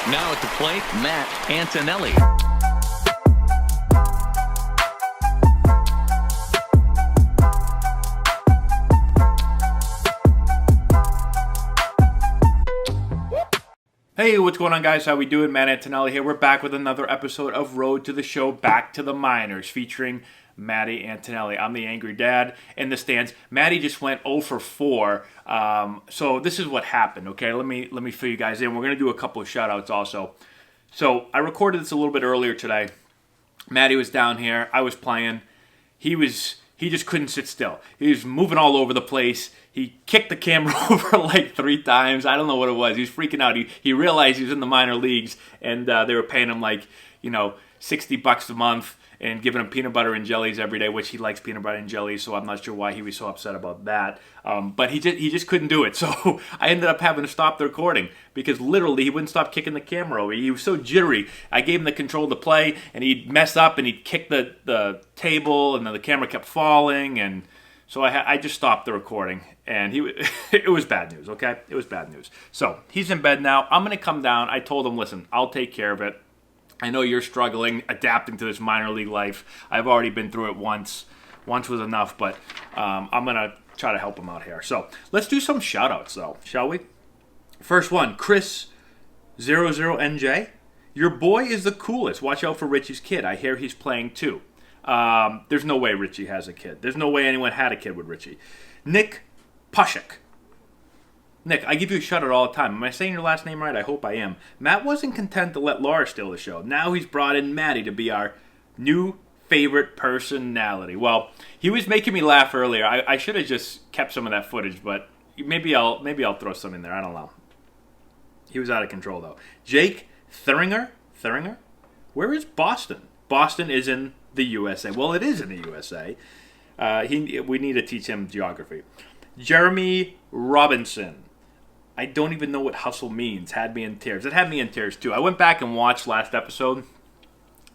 Now at the plate, Matt Antonelli. Hey, what's going on, guys? How we doing? Matt Antonelli here. We're back with another episode of Road to the Show, Back to the Minors, featuring Matty Antonelli. I'm the angry dad in the stands. Matty just went 0 for 4. So this is what happened, okay? Let me fill you guys in. We're going to do a couple of shout-outs also. So I recorded this a little bit earlier today. Matty was down here. I was playing. He just couldn't sit still. He was moving all over the place. He kicked the camera over like 3 times. I don't know what it was. He was freaking out. He realized he was in the minor leagues, and they were paying him like, $60 a month and giving him peanut butter and jellies every day, which he likes peanut butter and jellies, so I'm not sure why he was so upset about that. But he just couldn't do it. So I ended up having to stop the recording because literally he wouldn't stop kicking the camera over. He was so jittery. I gave him the control to play, and he'd mess up, and he'd kick the table, and then the camera kept falling, and so I just stopped the recording, and it was bad news, okay? It was bad news. So he's in bed now. I'm going to come down. I told him, listen, I'll take care of it. I know you're struggling, adapting to this minor league life. I've already been through it once. Once was enough, but I'm going to try to help him out here. So let's do some shout-outs, though, shall we? First one, Chris00NJ. Your boy is the coolest. Watch out for Richie's kid. I hear he's playing, too. There's no way Richie has a kid. There's no way anyone had a kid with Richie. Nick Pushik. Nick, I give you a shout-out all the time. Am I saying your last name right? I hope I am. Matt wasn't content to let Laura steal the show. Now he's brought in Matty to be our new favorite personality. Well, he was making me laugh earlier. I should have just kept some of that footage, but maybe I'll throw some in there. I don't know. He was out of control, though. Jake Thuringer? Where is Boston? Boston is in the USA. Well, it is in the USA. We need to teach him geography. Jeremy Robinson. I don't even know what hustle means. Had me in tears. It had me in tears, too. I went back and watched last episode.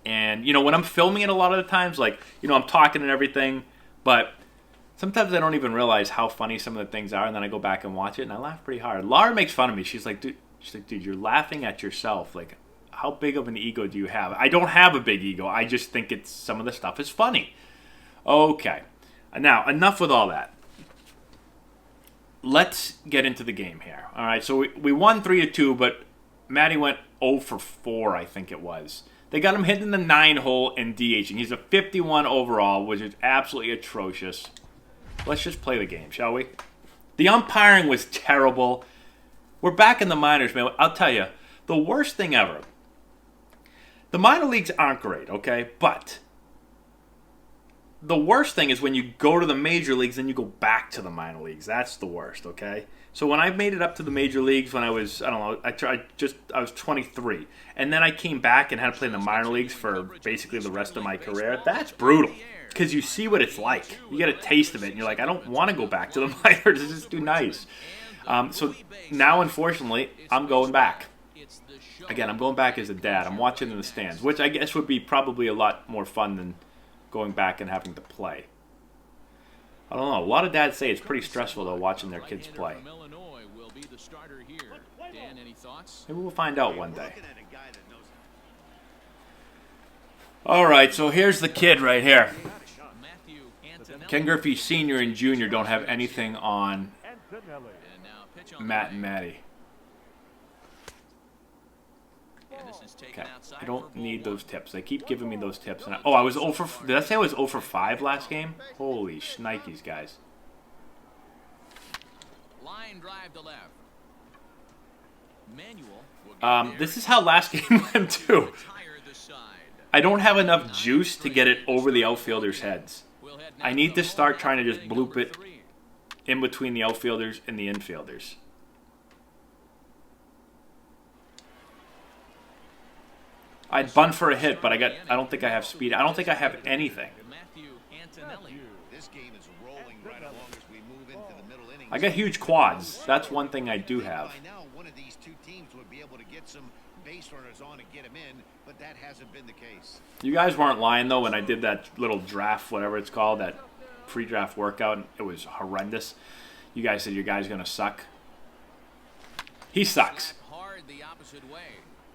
And, when I'm filming it a lot of the times, I'm talking and everything. But sometimes I don't even realize how funny some of the things are. And then I go back and watch it, and I laugh pretty hard. Laura makes fun of me. She's like, dude, you're laughing at yourself. Like, how big of an ego do you have? I don't have a big ego. I just think some of the stuff is funny. Okay. Now, enough with all that. Let's get into the game here. All right, so we won 3-2, but Matty went 0 for 4, I think it was. They got him hitting the 9 hole and DHing. He's a 51 overall, which is absolutely atrocious. Let's just play the game, shall we? The umpiring was terrible. We're back in the minors, man. I'll tell you, the worst thing ever. The minor leagues aren't great, okay? But the worst thing is when you go to the major leagues and you go back to the minor leagues. That's the worst, okay? So when I made it up to the major leagues when I was, I was 23. And then I came back and had to play in the minor leagues for basically the rest of my career. That's brutal because you see what it's like. You get a taste of it and you're like, I don't want to go back to the minors. It's just too nice. So now, unfortunately, I'm going back. Again, I'm going back as a dad. I'm watching in the stands, which I guess would be probably a lot more fun than going back and having to play. I don't know. A lot of dads say it's pretty stressful, though, watching their kids play. Maybe we'll find out one day. All right, so here's the kid right here. Ken Griffey Sr. and Jr. don't have anything on Matt and Matty. Okay. I don't need those tips. They keep giving me those tips. And I was 0 for... Did I say I was 0 for 5 last game? Holy shnikes, guys. Line drive to left. This is how last game went, too. I don't have enough juice to get it over the outfielders' heads. I need to start trying to just bloop it in between the outfielders and the infielders. I'd bunt for a hit, but I don't think I have speed. I don't think I have anything. I got huge quads. That's one thing I do have. You guys weren't lying, though, when I did that little draft, whatever it's called, that pre-draft workout. It was horrendous. You guys said your guy's going to suck. He sucks.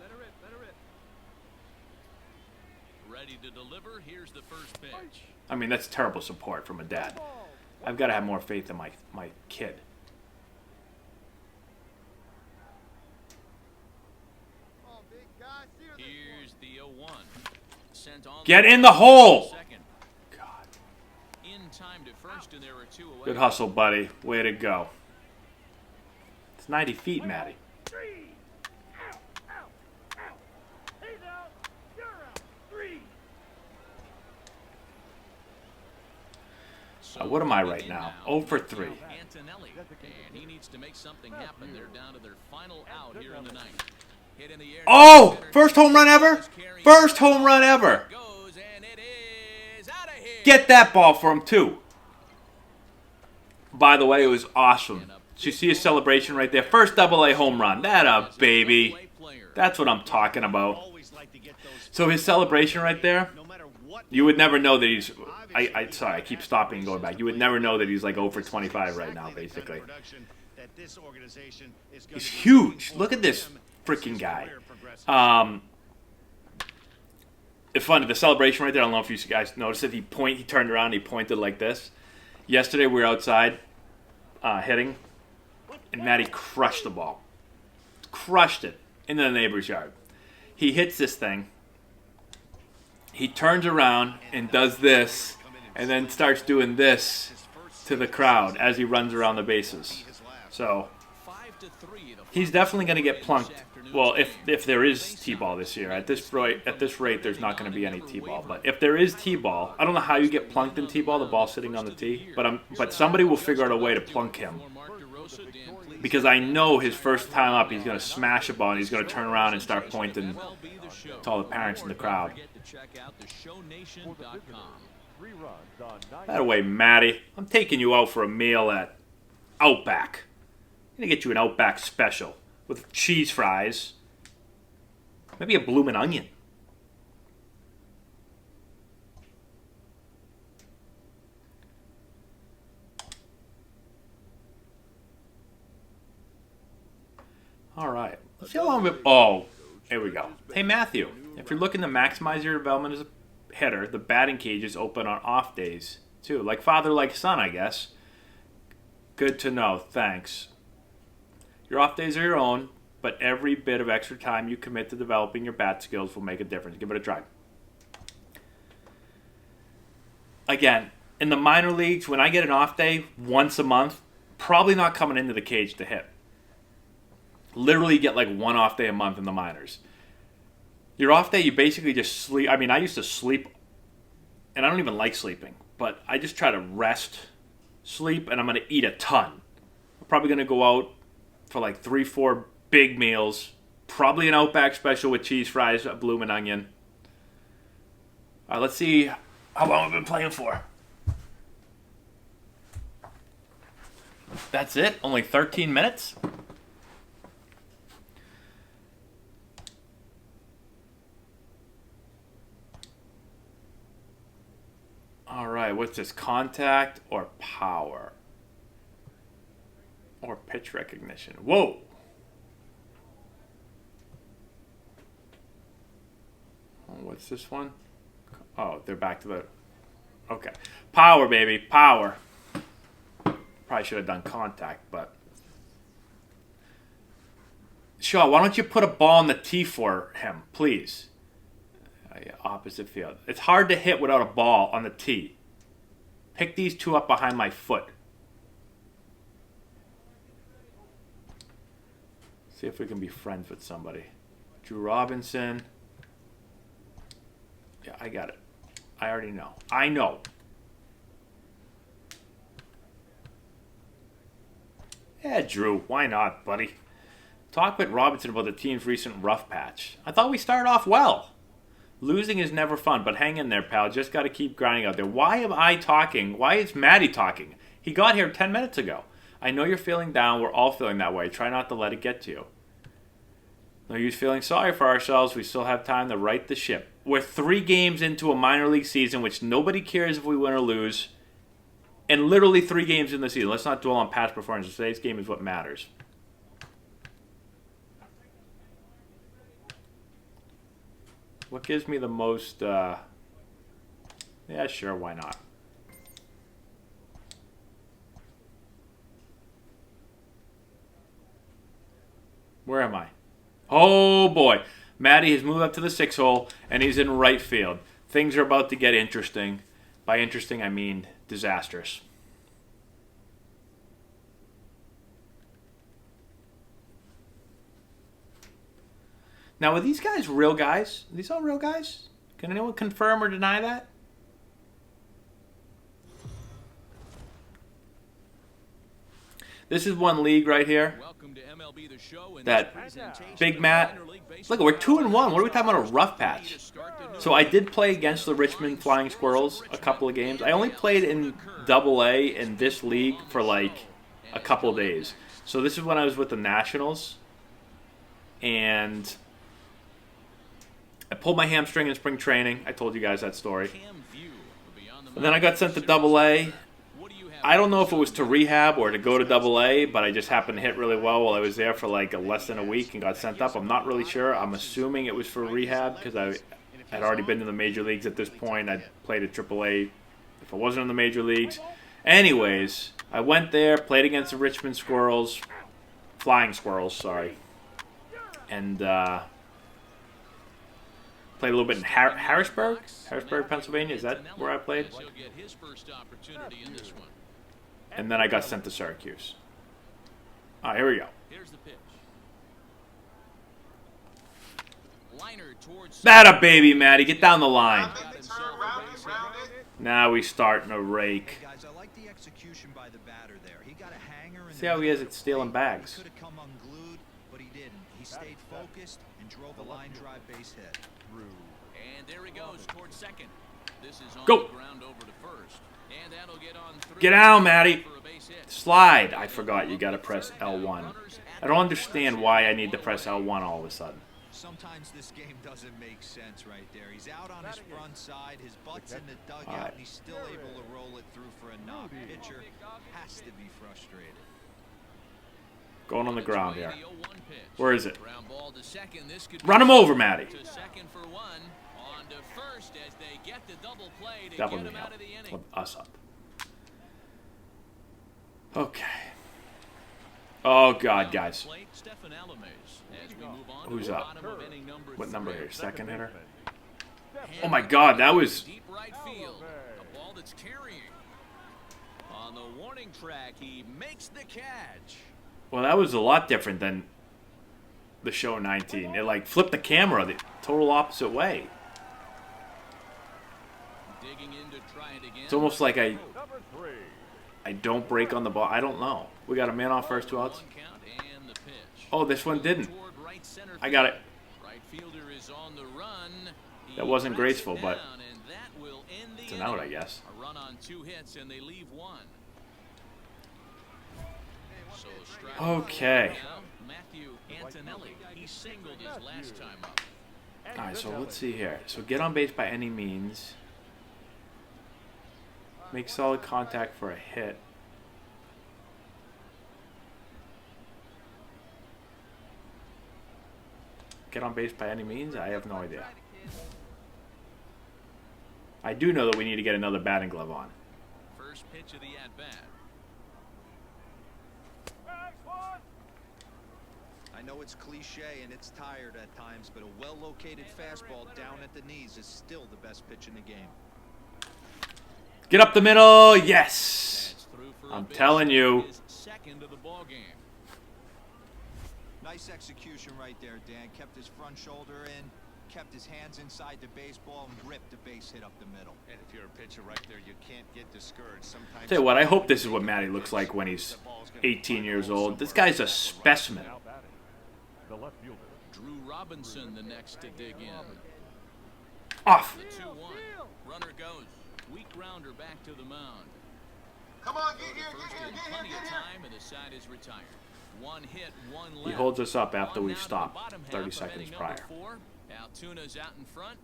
let her rip, let her rip. Ready to deliver. Here's the first pitch. I mean, that's terrible support from a dad. I've got to have more faith in my kid. Oh, big guy, see her this Here's the 0-1. Sent on Get in the hole! second. God. In time to first, and there are 2 away. Good hustle, buddy. Way to go. It's 90 feet, Matty. Three. Out, out, out. He's out. You're out. 3. So What am I coming right in now? 0 for 3. Antonelli, and he needs to make something happen. They're down to their final out here in the ninth. Hit in the air. Oh! First home run ever? First home run ever! Goes, and it is out of here. Get that ball for him, too. By the way, it was awesome. Did you see his celebration right there? First double-A home run. That a baby. That's what I'm talking about. So his celebration right there, you would never know that he's... Sorry, I keep stopping and going back. You would never know that he's like 0 for 25 right now, basically. He's huge. Look at this freaking guy. It's funny, the celebration right there, I don't know if you guys noticed it. He turned around and he pointed like this. Yesterday we were outside hitting, and Matty crushed the ball. Crushed it into the neighbor's yard. He hits this thing. He turns around and does this, and then starts doing this to the crowd as he runs around the bases. So he's definitely going to get plunked. Well, if there is T-ball this year, at this rate, there's not going to be any T-ball. But if there is T-ball, I don't know how you get plunked in T-ball. The ball sitting on the tee, but somebody will figure out a way to plunk him, because I know his first time up, he's going to smash a ball and he's going to turn around and start pointing to all the parents in the crowd. That way, Matty. I'm taking you out for a meal at Outback. I'm going to get you an Outback special with cheese fries. Maybe a bloomin' onion. All right. Let's see how long we've... Oh, here we go. Hey, Matthew. If you're looking to maximize your development as a hitter, the batting cage is open on off days, too. Like father, like son, I guess. Good to know. Thanks. Your off days are your own, but every bit of extra time you commit to developing your bat skills will make a difference. Give it a try. Again, in the minor leagues, when I get an off day once a month, probably not coming into the cage to hit. Literally get like one off day a month in the minors. Your off day, you basically just sleep. I mean, I used to sleep, and I don't even like sleeping, but I just try to rest, sleep, and I'm going to eat a ton. I'm probably going to go out for like 3-4 big meals, probably an Outback special with cheese fries, a bloomin' onion. All right, let's see how long I've been playing for. That's it? Only 13 minutes? All right, what's this? Contact or power? Or pitch recognition? Whoa! Oh, what's this one? Oh, they're back to the... Okay. Power, baby. Power. Probably should have done contact, but... Shaw, why don't you put a ball on the tee for him, please? Yeah, opposite field. It's hard to hit without a ball on the tee. Pick these two up behind my foot. See if we can be friends with somebody. Drew Robinson. Yeah, I got it. I already know. I know. Yeah, Drew. Why not, buddy? Talk with Robinson about the team's recent rough patch. I thought we started off well. Losing is never fun, but hang in there, pal. Just got to keep grinding out there. Why am I talking? Why is Matty talking? He got here 10 minutes ago. I know you're feeling down. We're all feeling that way. Try not to let it get to you. No use feeling sorry for ourselves. We still have time to right the ship. We're 3 games into a minor league season, which nobody cares if we win or lose. And literally 3 games in the season. Let's not dwell on past performances. Today's game is what matters. What gives me the most, yeah, sure, why not? Where am I? Oh, boy. Matty has moved up to the 6 hole, and he's in right field. Things are about to get interesting. By interesting, I mean disastrous. Now, are these guys real guys? Are these all real guys? Can anyone confirm or deny that? This is one league right here. Welcome to MLB The Show and That this presentation Big of Matt. minor league baseball. Look, we're 2-1. What are we talking about? A rough patch. So I did play against the Richmond Flying Squirrels a couple of games. I only played in AA in this league for like a couple of days. So this is when I was with the Nationals. And I pulled my hamstring in spring training. I told you guys that story. And then I got sent to AA. I don't know if it was to rehab or to go to AA, but I just happened to hit really well while I was there for like less than a week and got sent up. I'm not really sure. I'm assuming it was for rehab because I had already been in the major leagues at this point. I'd played at AAA if I wasn't in the major leagues. Anyways, I went there, played against the Richmond Squirrels, Flying Squirrels, sorry. And played a little bit in Harrisburg, Pennsylvania. Is that where I played? And then I got sent to Syracuse. All right, here we go. Here's the pitch. Liner towards That a baby, Matty. Get down the line. Now we starting to rake. Guys, I like the execution by the batter there. He got a hanger in See how he is at stealing bags. He could have come unglued, but he didn't. He stayed focused and drove a line drive base hit. and there he goes towards second. This is on Go. the ground over to first. And that'll get on through. Get down, Matty. For a base hit. Slide. I forgot you got to press L1. I don't understand why I need to press L1 all of a sudden. Sometimes this game doesn't make sense right there. He's out on his front side, his butt's in the dugout, All right. and he's still able to roll it through for a knock. Pitcher has to be frustrated. Going on the ground here. The 0-1 pitch. Where is it? Ground ball to second. This could Run be him over, Matty. to second for one. On to first as they get the double play to That get one him me out help. of the inning. Flip us up. Okay. Oh, God, guys. Plate, Stephen Alamez, as we move on Who's to the up? bottom of inning number What number 3. here? Second hitter? Hand Oh, my God. That was... deep right field. A ball that's carrying. On the warning track, he makes the catch. Well, that was a lot different than the show 19. It, like, flipped the camera the total opposite way. Digging in to try it again. It's almost like I Number 3. don't break on the ball. I don't know. We got a man off first, 2 outs. One count and the pitch. Oh, this one didn't. Toward right center I got it. Right fielder is on the run. He That wasn't tracks graceful, it but down, and that will end the it's an out, I inning. guess. A run on 2 hits and they leave 1. So strike Okay. now, Matthew Antonelli. He singled his last time up. All right, so let's see here. So get on base by any means. Make solid contact for a hit. Get on base by any means? I have no idea. I do know that we need to get another batting glove on. First pitch of the at-bat. Next one. I know it's cliche and it's tired at times, but a well-located fastball down at the knees is still the best pitch in the game. Get up the middle. Yes. That's through for a I'm base telling hit, you. his second of the ball game. Nice execution right there, Dan. Kept his front shoulder in, kept his hands inside the baseball, and ripped the base hit up the middle. And if you're a pitcher right there, you can't get discouraged. Sometimes. Tell you what, I hope this is what Matty looks like when he's 18 years old. This guy's a specimen. Now batting. The left fielder. Drew Robinson the next to dig in. Off. The 2-1. Runner goes. Weak grounder back to the mound. Come on, Go to first in plenty of time, and the side is retired. 1 hit, 1 left. He holds us up after On we now to the stop bottom half 30 of seconds inning prior. number 4. Altuna's out in front.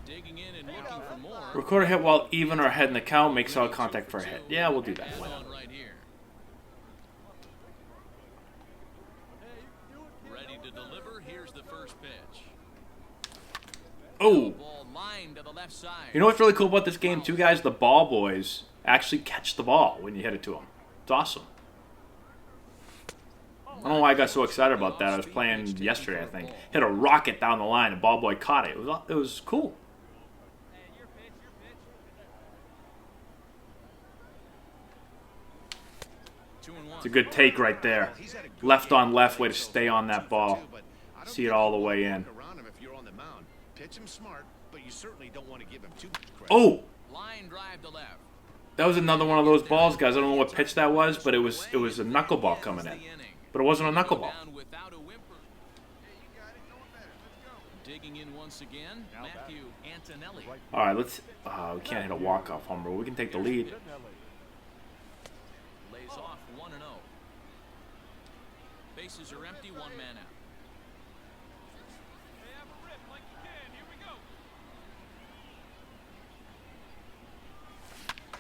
Digging in and looking for more. Record a hit while even or head in the count. Make solid contact for a hit. Yeah, we'll do that. Add Why not? on right here. Ready to deliver. Here's the first pitch. Oh. Ball lined to the left side. You know what's really cool about this game, too, guys? The ball boys actually catch the ball when you hit it to them. It's awesome. I don't know why I got so excited about that. I was playing yesterday, I think. Hit a rocket down the line, and ball boy caught it. It was cool. It's a good take right there. Left on left, way to stay on that ball. See it all the way in. Oh! Line drive to left. That was another one of those balls, guys. I don't know what pitch that was, but it was a knuckleball coming in. But it wasn't a knuckleball. Without a whimper. Digging in once again, Matthew Antonelli. All right, let's. We can't hit a walk-off homer. We can take the lead. Lays off 1-0. Bases are empty, one man out.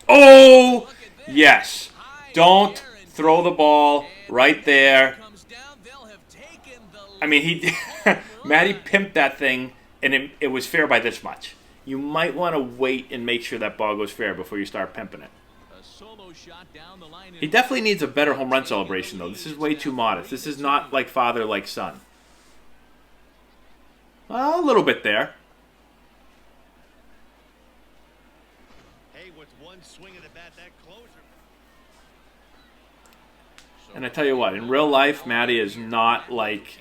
Oh, yes. Don't throw the ball right there. I mean, he Matty pimped that thing, and it was fair by this much. You might want to wait and make sure that ball goes fair before you start pimping it. He definitely needs a better home run celebration, though. This is way too modest. This is not like father, like son. Well, a little bit there. Hey, with one swing of the bat, that closer. And I tell you what, in real life, Matty is not like...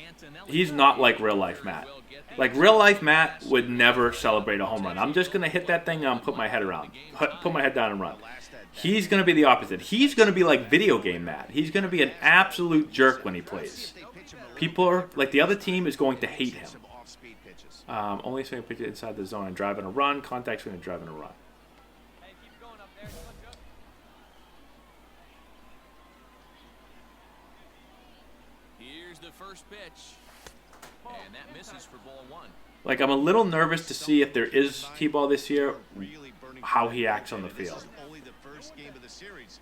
He's not like real life Matt. Like real life Matt would never celebrate a home run. I'm just going to hit that thing and put my head around. Put my head down and run. He's going to be the opposite. He's going to be like video game Matt. He's going to be an absolute jerk when he plays. People are... Like the other team is going to hate him. Only swing a pitch inside the zone and driving a run. Contact swing and driving a run. Here's the first pitch. And that misses for ball one. Like, I'm a little nervous to see if there is T-ball this year, how he acts on the field. Only the first game of the series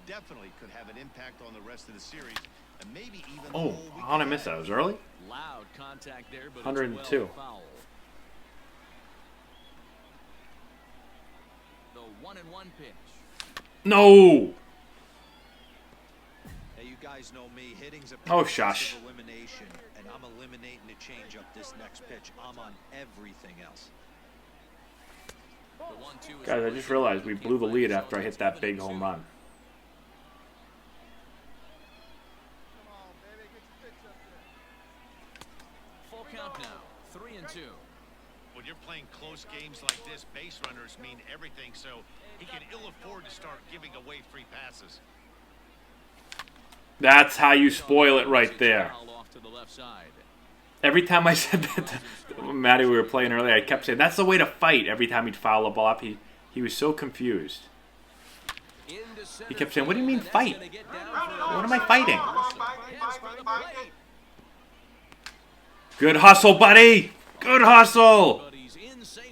definitely could have an impact on the rest of the series, and maybe even the Oh, whole how did I miss that? It was early? Loud contact there, but 102. It's well foul. The 1-1 pitch. No! Hey, you guys know me. Hitting's a Oh, process shush. of elimination, and I'm eliminating the changeup this next pitch. I'm on everything else. The 1-2 is Guys, I just realized we blew the lead after I hit that big home run. full count now. 3-2. When you're playing close games like this, base runners mean everything, so he can ill afford to start giving away free passes. That's how you spoil it right there. Foul off to the left side. Every time I said that to Matty, we were playing earlier, I kept saying, that's the way to fight. Every time he'd foul a ball up, he was so confused. He kept saying, what do you mean fight? What am I fighting? Good hustle, buddy. Good hustle.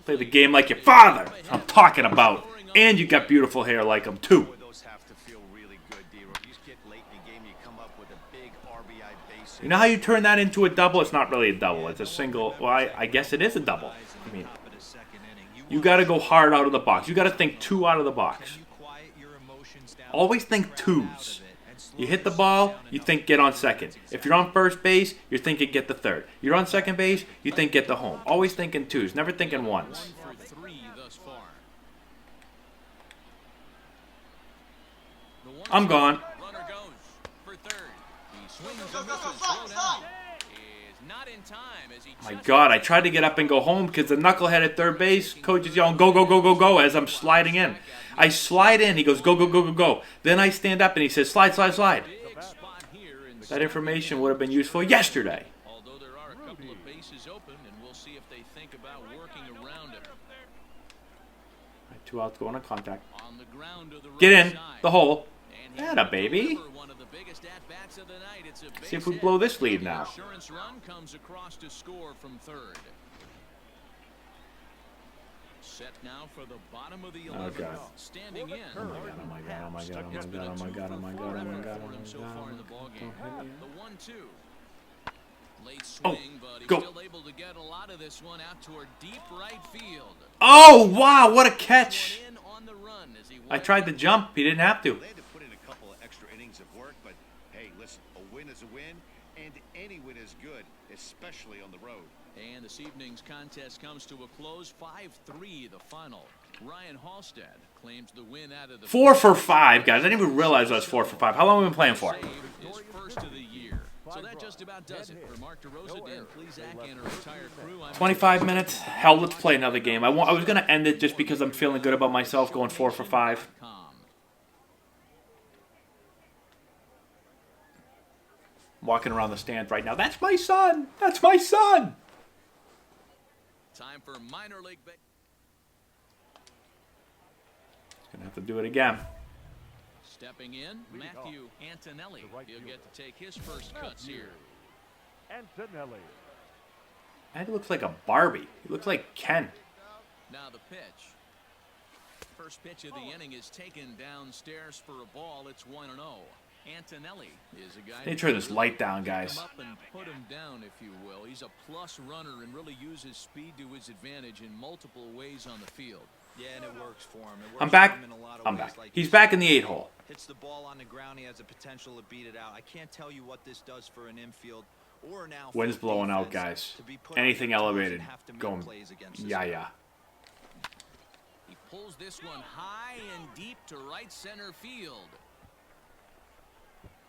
Play the game like your father. That's what I'm talking about. And you got beautiful hair like him, too. Those have to feel really good, D-Roll. You just get late in the game, you come up with a big RBI base hit. You know how you turn that into a double? It's not really a double. It's a single. Well, I guess it is a double. I mean, you got to go hard out of the box. You got to think two out of the box. Always think twos. You hit the ball, you think get on second. If you're on first base, you're thinking get the third. You're on second base, you think get the home. Always thinking twos, never thinking ones. For 3 thus far. I'm gone. Runner goes for third. He swings and misses. Slow down. Is not in time as he My just God, I tried to get up and go home because the knucklehead at third base, coach is yelling, go, go, go, go, go, as I'm sliding in. I slide in, he goes, go, go, go, go, go. Then I stand up and he says, slide, slide, slide. big spot here in the That information would have been useful yesterday. although there are a couple of bases open, and we'll see if they think about working around it. 2 outs going on contact. On the ground to the Get right in, side. the hole. And he Atta will baby. deliver one of the biggest at-bats of the night. It's a See if base we hit. blow this lead now. Insurance run comes across to score from third. Set now for the bottom of the 11th. God. Standing in. Oh my God, oh my God, oh my God, oh my God, oh my God, oh my God, oh my God, oh my God, So far in the ball game. The 1-2. Late Oh, swing, but he's go. still able to get a lot of this one out toward deep right field. Oh, wow, what a catch. In on the run as he I tried to jump. He didn't have to. They had to put in a couple of extra innings of work, but hey, listen, a win is a win, and any win is good, especially on the road. And this evening's contest comes to a close, 5-3 the final. Ryan Halstead claims the win out of the 4 for 5, guys. I didn't even realize I was 4 for 5. How long have we been playing for? His first of the year. So that just about does it for Mark DeRosa, Dan Plesac, and our entire crew. 25 minutes. Hell, let's play another game. I was going to end it just because I'm feeling good about myself going 4 for 5. Walking around the stands right now. That's my son. That's my son. Time for minor league. Gonna have to do it again. Stepping in, Matthew Antonelli. He'll get to take his first cuts here. Antonelli. And he looks like a Barbie. He looks like Ken. Now the pitch. First pitch of the inning is taken downstairs for a ball. It's 1-0. Antonelli is a guy. Let me turn this light down, guys. Come up and put him down, if you will. He's a plus runner and really uses speed to his advantage in multiple ways on the field. Yeah, and it works for him. I'm back. I'm back. He's back in the 8 hole. Hits the ball on the ground. He has a potential to beat it out. I can't tell you what this does for an infield or an outfield. Wind's blowing out, guys. Anything elevated, going. Yeah. He pulls this one high and deep to right center field.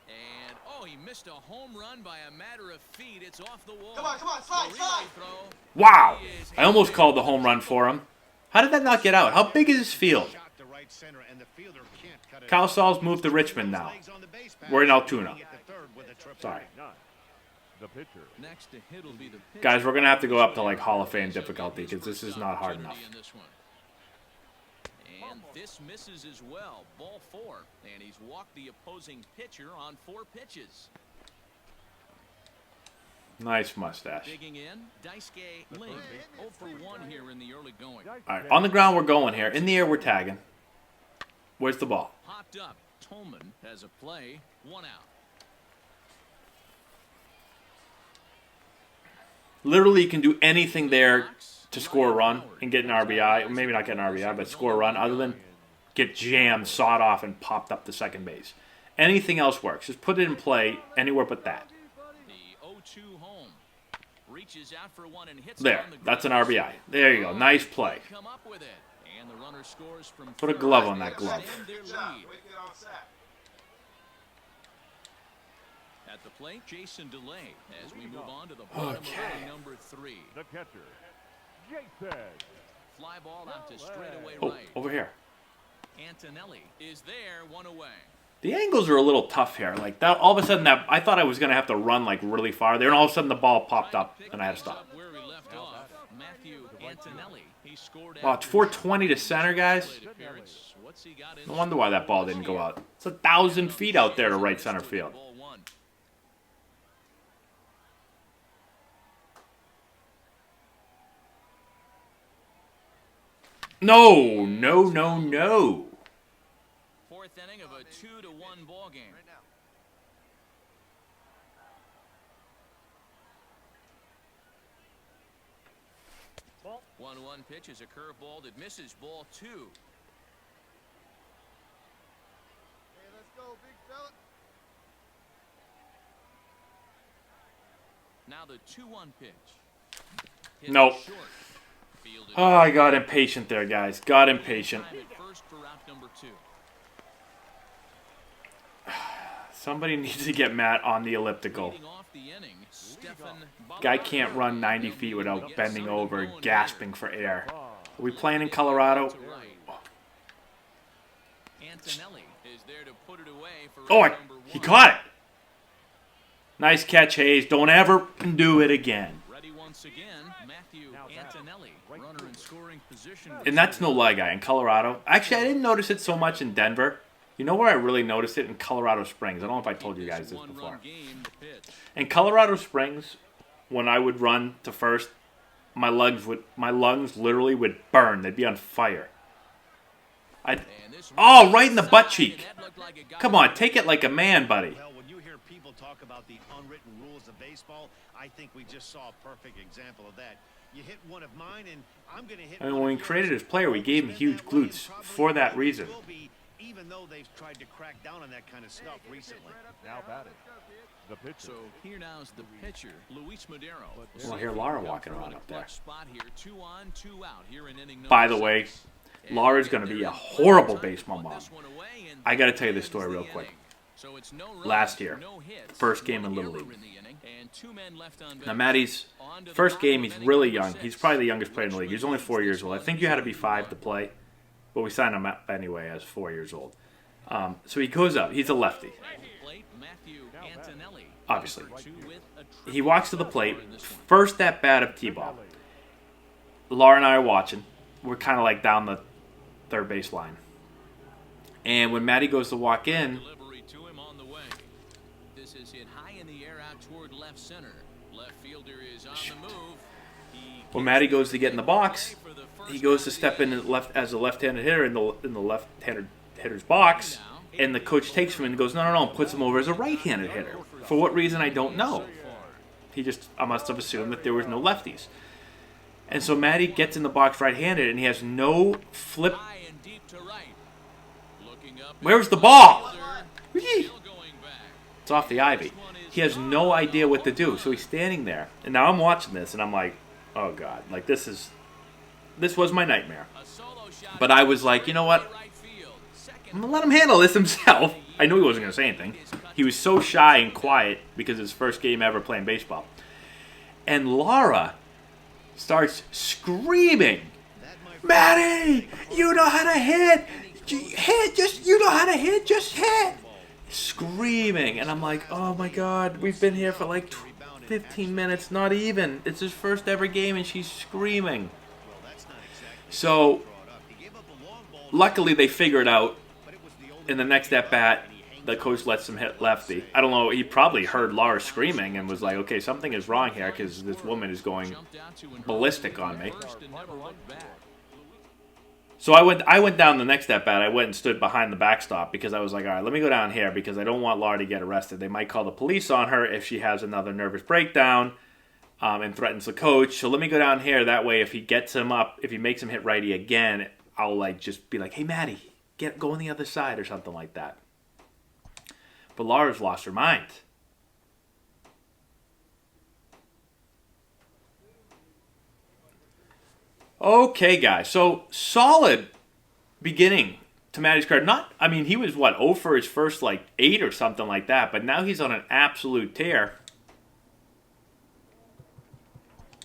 And, he missed a home run by a matter of feet. It's off the wall. Come on, slide. Wow. I almost called the home run for him. How did that not get out? How big is this field? Kyle Saul's moved to Richmond now. We're in Altoona. Sorry. Next to hit will be the pitch. Guys, we're going to have to go up to like Hall of Fame difficulty because this is not hard enough. And this misses as well. Ball 4. And he's walked the opposing pitcher on 4 pitches. Nice mustache. Digging in, Daisuke Ling. 0 for 1 here in the early going. All right, on the ground we're going here. In the air we're tagging. Where's the ball? Popped up. Tolman has a play. 1 out. Literally, you can do anything there to score a run and get an RBI. Maybe not get an RBI, but score a run other than get jammed, sawed off, and popped up to second base. Anything else works. Just put it in play anywhere but that. The 0-2 home. Reaches out for one and hits There. That's an RBI. There you go. Nice play. Come up with it. And the runner scores from Put a glove on that glove. At the plate, Jason DeLay as we move on to the bottom of inning number 3. The catcher, Jason. Fly ball out to straightaway Oh, right. over here. Antonelli is there, 1 away. The angles are a little tough here. Like that, all of a sudden, I thought I was gonna have to run like really far there, and all of a sudden the ball popped up, and I had to stop. Where we left off, Matthew Antonelli. He scored. Wow, it's 420 to center, guys. What's he got in? No wonder why that ball didn't go out. It's 1,000 feet out there to right center field. Ball 1. No, no, no, no. 4th inning of a 2-1 ball game. 1-1 pitch is a curveball that misses. Ball 2. Hey, let's go, big fella. Now the 2-1 pitch. Hit Nope. short. Fielded Oh, I got impatient there, guys. Got impatient. at first for out number 2. Somebody needs to get Matt on the elliptical. Leading off the inning, Stephen Guy can't run 90 feet without bending over, gasping for air. Are we playing in Colorado? to right. Antonelli is there to put it away for Oh, out number 1. he caught it. Nice catch, Hayes. Don't ever do it again. Ready once again, Matthew Antonelli, runner in scoring position. And that's no lie, guy. In Colorado, actually, I didn't notice it so much in Denver. You know where I really noticed it? In Colorado Springs. I don't know if I told you guys this before. Game to pitch. In Colorado Springs, when I would run to first, my lungs literally would burn. They'd be on fire. And this Oh, right in the butt cheek. That looked like it got Come on, take it like a man, buddy. Well, when you hear people people talk about the unwritten rules of baseball, I think we just saw a perfect example of that. You hit one of mine, and I'm going to hit. I mean, when we created his player, we gave him huge glutes for that reason. Even though they've tried to crack down on that kind of stuff recently. Now batting. The pitcher. So here now's the pitcher, Luis Madero. Well, here Laura walking around up there. Spot here, 2 on, 2 out here in inning By number the way, 6. Laura's going to be a horrible baseball mom. I got to tell you this story real quick. So it's no runs, Last year, no hits, first game in one Little error League. in the inning, and 2 men left on Now, base. Matty's On to the first bottom game, of he's inning really number young. 6. He's probably the youngest player in the league. He's only 4 years old. I think you had to be 5 to play, but we signed him up anyway as 4 years old. So he goes up. He's a lefty, Plate, Matthew Antonelli. obviously. For 2 with a He walks to the plate. in this one. First at bat of T-ball. Laura and I are watching. We're kind of like down the third base line. And when Matty goes to walk in, Delivery to him on the way. This is hit high in the air out toward left center. Left fielder is on the move. when Matty goes to get in the box, he goes to step in as a left-handed hitter in the left-handed hitter's box, and the coach takes him and goes, no, and puts him over as a right-handed hitter. For what reason, I don't know. I must have assumed that there was no lefties. And so Matty gets in the box right-handed, and he has no flip. High and deep to right. Looking up. Where's the ball? Whee! Still going back. It's off the ivy. He has no idea what to do, so he's standing there. And now I'm watching this, and I'm like, oh, God. Like, this was my nightmare. A solo shot. But I was like, you know what? Right field. Second. I'm going to let him handle this himself. I knew he wasn't going to say anything. He was so shy and quiet because his first game ever playing baseball. And Laura starts screaming, Matty, you know how to hit. You know how to hit. Just hit. Screaming. And I'm like, oh, my God. We've been here for like 15 minutes. Not even. It's his first ever game, and she's screaming. So, luckily, they figured out in the next at-bat, the coach lets him hit lefty. I don't know. He probably heard Laura screaming and was like, okay, something is wrong here because this woman is going ballistic on me. So I went down the next at-bat. I went and stood behind the backstop because I was like, all right, let me go down here because I don't want Laura to get arrested. They might call the police on her if she has another nervous breakdown and threatens the coach. So let me go down here. That way, if he gets him up, if he makes him hit righty again, I'll like just be like, hey, Matty, go on the other side or something like that. But Laura's lost her mind. Okay, guys. So, solid beginning to Matty's card. He was, 0 for his first, 8 or something like that. But now he's on an absolute tear.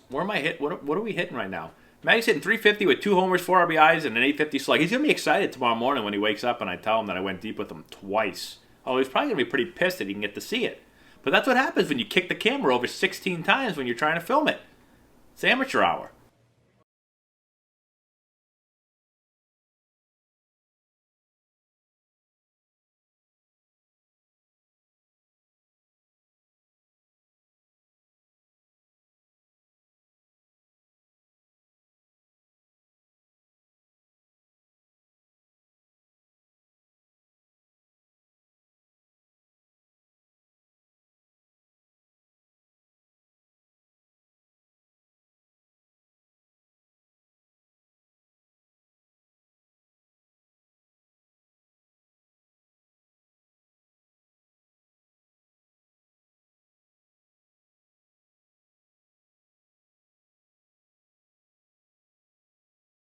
Where am I hit? What are we hitting right now? Matty's hitting 350 with 2 homers, 4 RBIs, and an 850 slug. He's going to be excited tomorrow morning when he wakes up and I tell him that I went deep with him twice. Oh, he's probably going to be pretty pissed that he can get to see it. But that's what happens when you kick the camera over 16 times when you're trying to film it. It's amateur hour.